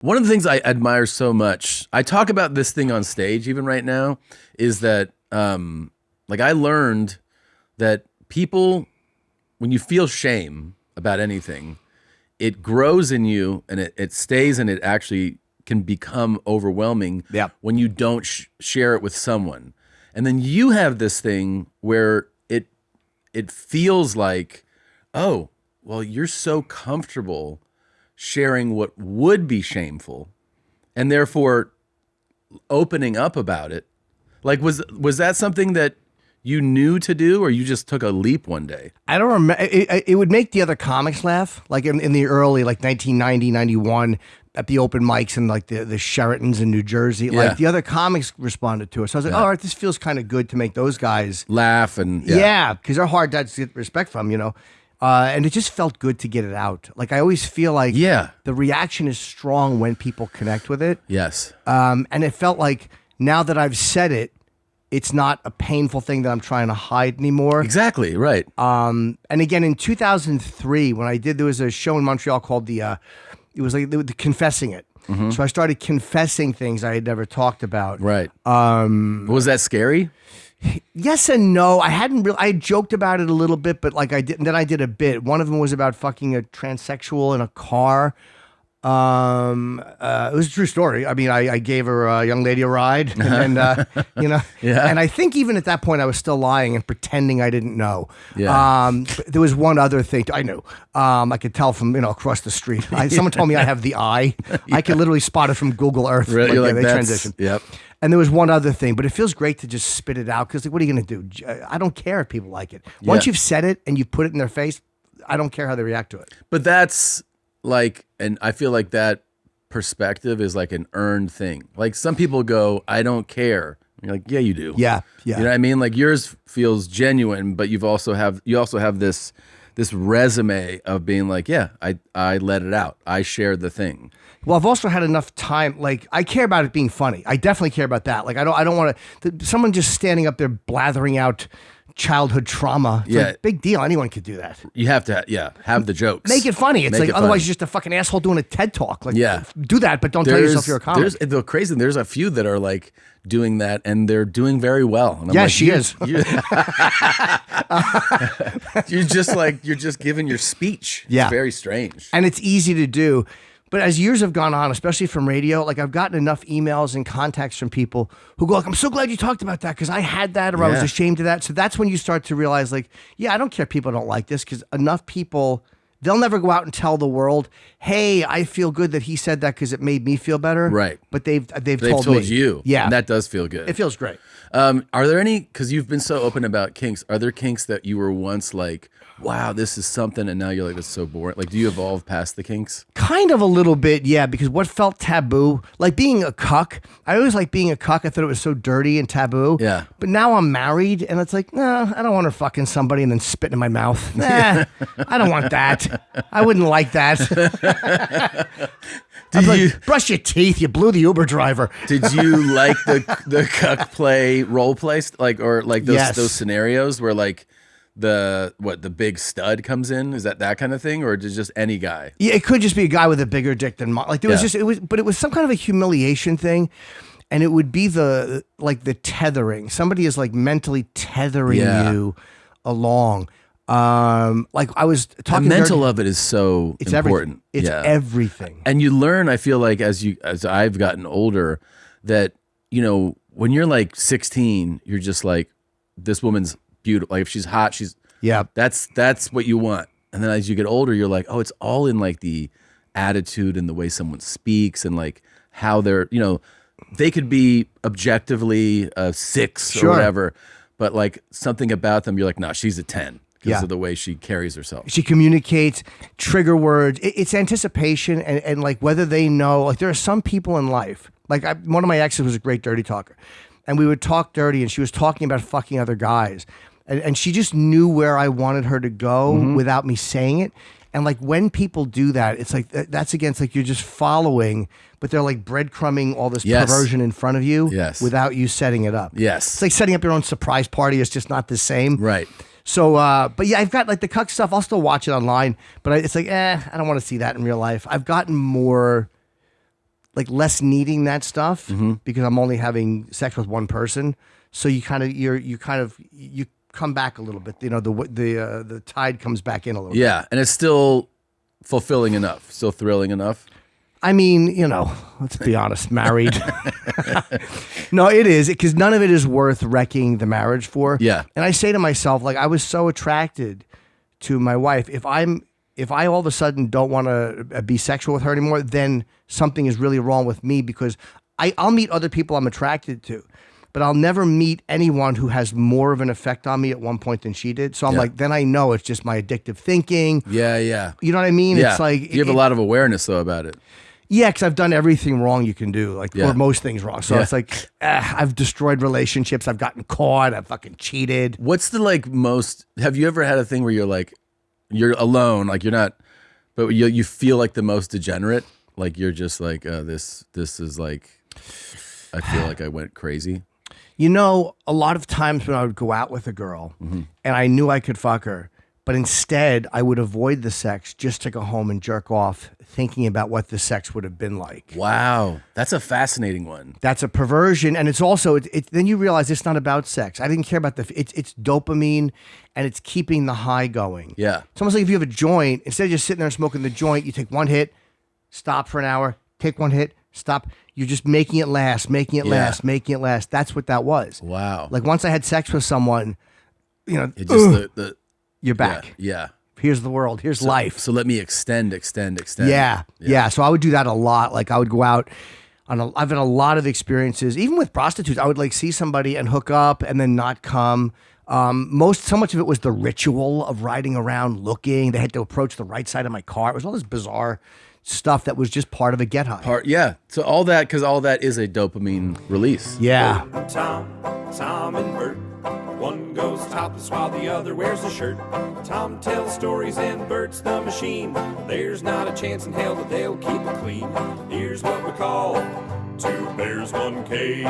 One of the things I admire so much, I talk about this thing on stage even right now, is that like I learned that people, when you feel shame about anything, it grows in you and it stays, and it actually can become overwhelming when you don't share it with someone. And then you have this thing where it feels like, oh, well, you're so comfortable sharing what would be shameful, and therefore opening up about it. Like, was that something that you knew to do, or you just took a leap one day? I don't remember. It would make the other comics laugh, like in the early, like 1990, 91, at the open mics and like the Sheratons in New Jersey. Like the other comics responded to it. So I was like, all right, this feels kind of good to make those guys laugh. And because they're hard to get respect from, and it just felt good to get it out. Like, I always feel like the reaction is strong when people connect with it. Yes. And it felt like now that I've said it, it's not a painful thing that I'm trying to hide anymore. Exactly, right. And again, in 2003, when there was a show in Montreal called it was like the Confessing It. Mm-hmm. So I started confessing things I had never talked about. Right. Was that scary? Yes and no. I joked about it a little bit, but like then I did a bit. One of them was about fucking a transsexual in a car. It was a true story. I mean, I gave her a young lady a ride, and and I think even at that point I was still lying and pretending I didn't know. Yeah. There was one other thing I knew. I could tell from across the street. Someone told me I have the eye. I could literally spot it from Google Earth. Really? They transitioned. Yep. And there was one other thing, but it feels great to just spit it out, because like, what are you going to do? I don't care if people like it. Once you've said it and you've put it in their face, I don't care how they react to it. But that's like, and I feel like that perspective is like an earned thing. Like, some people go, I don't care. And you're like, yeah, you do. Yeah. You know what I mean? Like, yours feels genuine, but you also have this resume of being like, yeah, I let it out. I shared the thing. Well, I've also had enough time. Like, I care about it being funny. I definitely care about that. Like, I don't want to. Someone just standing up there blathering out childhood trauma. It's like, big deal. Anyone could do that. You have to, have the jokes. Make it funny. It's like, otherwise you're just a fucking asshole doing a TED talk. Like, do that, but don't tell yourself you're a comic. The crazy thing, there's a few that are like doing that, and they're doing very well. And I'm yeah, like, she is. You're just giving your speech. Yeah. It's very strange. And it's easy to do. But as years have gone on, especially from radio, like, I've gotten enough emails and contacts from people who go like, I'm so glad you talked about that, because I had that, or I was ashamed of that. So that's when you start to realize, like, I don't care if people don't like this, because enough people, they'll never go out and tell the world, hey, I feel good that he said that because it made me feel better. Right. But they've told me. You. Yeah. And that does feel good. It feels great. Are there any, because you've been so open about kinks, are there kinks that you were once like, wow, this is something, and now you're like, that's so boring? Like, do you evolve past the kinks? Kind of a little bit, yeah, because what felt taboo, like being a cuck, I always liked being a cuck. I thought it was so dirty and taboo. Yeah. But now I'm married, and it's like, no, I don't want her fucking somebody and then spitting in my mouth. Nah, I don't want that. I wouldn't like that. Brush your teeth, you blew the Uber driver. Did you like the cuck play, role play, like, or like those scenarios where like, the big stud comes in? Is that kind of thing, or just any guy? Yeah, it could just be a guy with a bigger dick than mine. Like, but it was some kind of a humiliation thing, and it would be the tethering. Somebody is like mentally tethering you along. Like, I was talking. The mental of it is so important. It's everything. And you learn, I feel like, as I've gotten older, that when you're like 16, you're just like, this woman's beautiful. Like, if she's hot, that's what you want. And then as you get older, you're like, oh, it's all in like the attitude and the way someone speaks, and like how they're, they could be objectively a 6 or whatever, but like something about them, you're like, no, she's a 10 because of the way she carries herself. She communicates, trigger words. It's anticipation, and like whether they know. Like, there are some people in life. Like, one of my exes was a great dirty talker, and we would talk dirty, and she was talking about fucking other guys. And she just knew where I wanted her to go without me saying it. And like, when people do that, it's like, that's against, like, you're just following, but they're like breadcrumbing all this perversion in front of you without you setting it up. Yes. It's like setting up your own surprise party. It's just not the same. Right. So, but yeah, I've got like the cuck stuff. I'll still watch it online, but it's like, I don't want to see that in real life. I've gotten more like less needing that stuff Mm-hmm. because I'm only having sex with one person. So you come back a little bit. You know, the tide comes back in a little bit. Yeah, and it's still fulfilling enough, still thrilling enough. I mean, you know, let's be honest, married. No, it is, because none of it is worth wrecking the marriage for. Yeah. And I say to myself, like, I was so attracted to my wife. If I all of a sudden don't want to be sexual with her anymore, then something is really wrong with me, because I'll meet other people I'm attracted to, but I'll never meet anyone who has more of an effect on me at one point than she did. So I'm like, then I know it's just my addictive thinking. Yeah, yeah. You know what I mean? Yeah. It's like, you have a lot of awareness though about it. yeah, because I've done everything wrong you can do, like, Yeah. or most things wrong. So it's like, I've destroyed relationships. I've gotten caught. I've fucking cheated. What's the like most? Have you ever had a thing where you're like, you're alone, like you're not, but you feel like the most degenerate, like you're just like, this is like, I feel like I went crazy. You know, a lot of times when I would go out with a girl and I knew I could fuck her, but instead I would avoid the sex just to go home and jerk off, thinking about what the sex would have been like. Wow, that's a fascinating one. That's a perversion, and it's also then you realize it's not about sex. I didn't care about it's dopamine, and it's keeping the high going. Yeah. It's almost like if you have a joint, instead of just sitting there smoking the joint, you take one hit, stop for an hour, take one hit, stop. You're just making it last, making it last, making it last. That's what that was. Wow. Like once I had sex with someone, you know, It just the you're back. Yeah. Here's the world. Here's life. So let me extend. Yeah. So I would do that a lot. Like I would go out I've had a lot of experiences, even with prostitutes. I would like see somebody and hook up and then not come. So much of it was the ritual of riding around looking. They had to approach the right side of my car. It was all this bizarre stuff that was just part of a get high. Yeah. So all that, because all that is a dopamine release. Yeah. Tom and Bert. One goes topless while the other wears a shirt. Tom tells stories and Bert's the machine. There's not a chance in hell that they'll keep it clean. Here's what we call two bears, one cave.